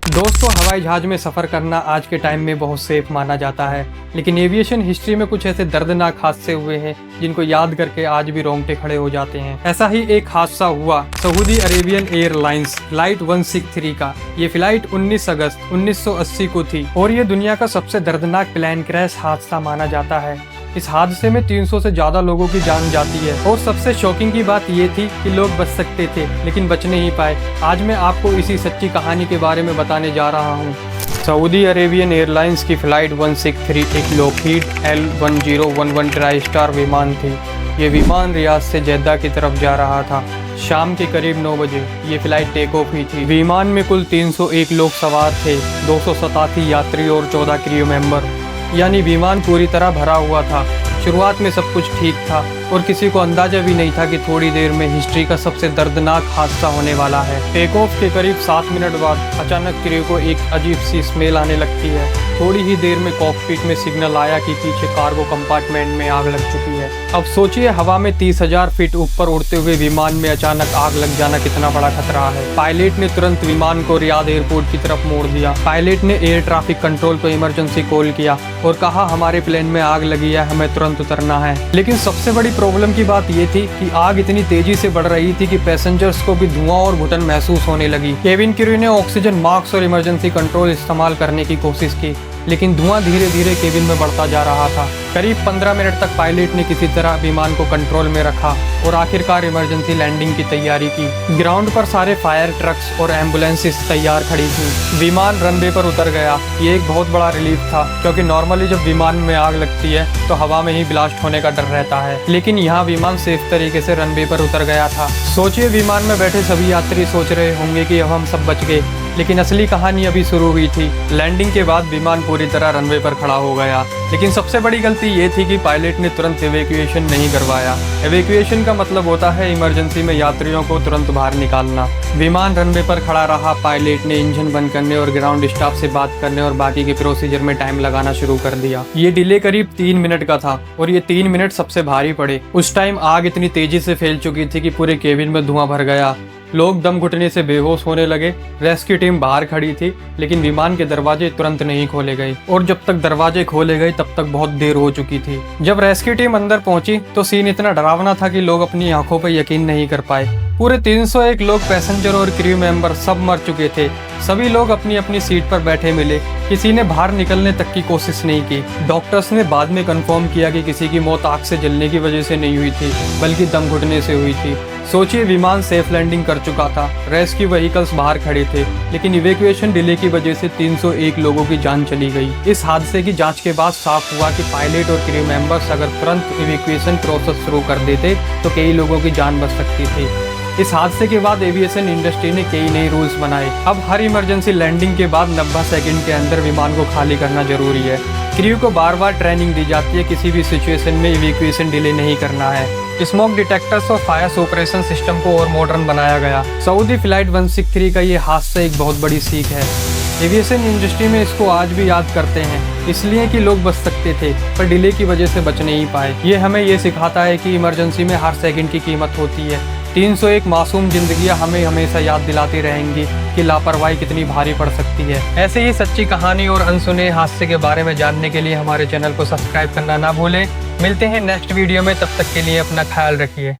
दोस्तों, हवाई जहाज में सफ़र करना आज के टाइम में बहुत सेफ माना जाता है, लेकिन एविएशन हिस्ट्री में कुछ ऐसे दर्दनाक हादसे हुए हैं जिनको याद करके आज भी रोंगटे खड़े हो जाते हैं। ऐसा ही एक हादसा हुआ सऊदी अरेबियन एयरलाइंस फ्लाइट 163 का। ये फ्लाइट 19 अगस्त 1980 को थी और ये दुनिया का सबसे दर्दनाक प्लेन क्रैश हादसा माना जाता है। इस हादसे में 300 से ज्यादा लोगों की जान जाती है और सबसे शॉकिंग की बात ये थी कि लोग बच सकते थे लेकिन बच नहीं पाए। आज मैं आपको इसी सच्ची कहानी के बारे में बताने जा रहा हूँ। सऊदी अरेबियन एयरलाइंस की फ्लाइट 163 एक लॉकहीड L1011 ट्राई स्टार विमान थी। ये विमान रियाद से जेद्दा की तरफ जा रहा था। शाम के करीब 9 बजे ये फ्लाइट टेक ऑफ हुई थी। विमान में कुल 301 लोग सवार थे, 287 यात्री और 14 क्रू मेंबर, यानी विमान पूरी तरह भरा हुआ था। शुरुआत में सब कुछ ठीक था और किसी को अंदाजा भी नहीं था कि थोड़ी देर में हिस्ट्री का सबसे दर्दनाक हादसा होने वाला है। टेक ऑफ के करीब 7 मिनट बाद अचानक क्रू को एक अजीब सी स्मेल आने लगती है। थोड़ी ही देर में कॉकपिट में सिग्नल आया कि पीछे कार्गो कंपार्टमेंट में आग लग चुकी है। अब सोचिए, हवा में 30,000 फीट ऊपर उड़ते हुए विमान में अचानक आग लग जाना कितना बड़ा खतरा है। पायलट ने तुरंत विमान को रियाद एयरपोर्ट की तरफ मोड़ दिया। पायलट ने एयर ट्रैफिक कंट्रोल को इमरजेंसी कॉल किया और कहा, हमारे प्लेन में आग लगी है, हमें तुरंत उतरना है। लेकिन सबसे बड़ी प्रॉब्लम की बात ये थी कि आग इतनी तेजी से बढ़ रही थी कि पैसेंजर्स को भी धुआं और घुटन महसूस होने लगी। केबिन क्रू ने ऑक्सीजन मास्क और इमरजेंसी कंट्रोल इस्तेमाल करने की कोशिश की, लेकिन धुआं धीरे धीरे केबिन में बढ़ता जा रहा था। करीब 15 मिनट तक पायलट ने किसी तरह विमान को कंट्रोल में रखा और आखिरकार इमरजेंसी लैंडिंग की तैयारी की। ग्राउंड पर सारे फायर ट्रक्स और एम्बुलेंसेस तैयार खड़ी थी। विमान रनवे पर उतर गया। ये एक बहुत बड़ा रिलीफ था, क्योंकि नॉर्मली जब विमान में आग लगती है तो हवा में ही ब्लास्ट होने का डर रहता है, लेकिन यहाँ विमान सेफ तरीके से रनवे पर उतर गया था। सोचिए, विमान में बैठे सभी यात्री सोच रहे होंगे कि अब हम सब बच गए, लेकिन असली कहानी अभी शुरू हुई थी। लैंडिंग के बाद विमान पूरी तरह रनवे पर खड़ा हो गया, लेकिन सबसे बड़ी गलती ये थी कि पायलट ने तुरंत इवैक्यूएशन नहीं करवाया। इवैक्यूएशन का मतलब होता है इमरजेंसी में यात्रियों को तुरंत बाहर निकालना। विमान रनवे पर खड़ा रहा। पायलट ने इंजन बंद करने और ग्राउंड स्टाफ से बात करने और बाकी के प्रोसीजर में टाइम लगाना शुरू कर दिया। ये डिले करीब 3 मिनट का था और ये 3 मिनट सबसे भारी पड़े। उस टाइम आग इतनी तेजी से फैल चुकी थी कि पूरे केबिन में धुआं भर गया। लोग दम घुटने से बेहोश होने लगे। रेस्क्यू टीम बाहर खड़ी थी, लेकिन विमान के दरवाजे तुरंत नहीं खोले गए और जब तक दरवाजे खोले गए तब तक बहुत देर हो चुकी थी। जब रेस्क्यू टीम अंदर पहुंची तो सीन इतना डरावना था कि लोग अपनी आंखों पर यकीन नहीं कर पाए। पूरे 301 लोग, पैसेंजर और क्रू मेंबर सब मर चुके थे। सभी लोग अपनी अपनी सीट पर बैठे मिले। किसी ने बाहर निकलने तक की कोशिश नहीं की। डॉक्टर्स ने बाद में कंफर्म किया कि किसी की मौत आग से जलने की वजह से नहीं हुई थी, बल्कि दम घुटने से हुई थी। सोचिए, विमान सेफ लैंडिंग कर चुका था, रेस्क्यू व्हीकल्स बाहर खड़े थे, लेकिन इवैक्यूएशन डिले की वजह से 301 लोगों की जान चली गई। इस हादसे की जांच के बाद साफ हुआ कि पायलट और क्रू मेंबर्स अगर तुरंत इवैक्यूएशन प्रोसेस शुरू कर देते तो कई लोगों की जान बच सकती थी। इस हादसे के बाद एविएशन इंडस्ट्री ने कई नए रूल्स बनाए। अब हर इमरजेंसी लैंडिंग के बाद 90 सेकंड के अंदर विमान को खाली करना जरूरी है। क्रू को बार बार ट्रेनिंग दी जाती है, किसी भी सिचुएशन में इवैक्यूएशन डिले नहीं करना है। स्मोक डिटेक्टर्स और फायर ऑपरेशन सिस्टम को और मॉडर्न बनाया गया। सऊदी फ्लाइट 163 का ये हादसा एक बहुत बड़ी सीख है। एविएशन इंडस्ट्री में इसको आज भी याद करते हैं, इसलिए कि लोग बच सकते थे पर डिले की वजह से बच नहीं पाए। ये हमें ये सिखाता है कि इमरजेंसी में हर सेकंड की कीमत होती है। 301 मासूम जिंदगियां हमें हमेशा याद दिलाती रहेंगी कि लापरवाही कितनी भारी पड़ सकती है। ऐसे ही सच्ची कहानी और अनसुने हादसे के बारे में जानने के लिए हमारे चैनल को सब्सक्राइब करना ना भूलें। मिलते हैं नेक्स्ट वीडियो में, तब तक के लिए अपना ख्याल रखिए।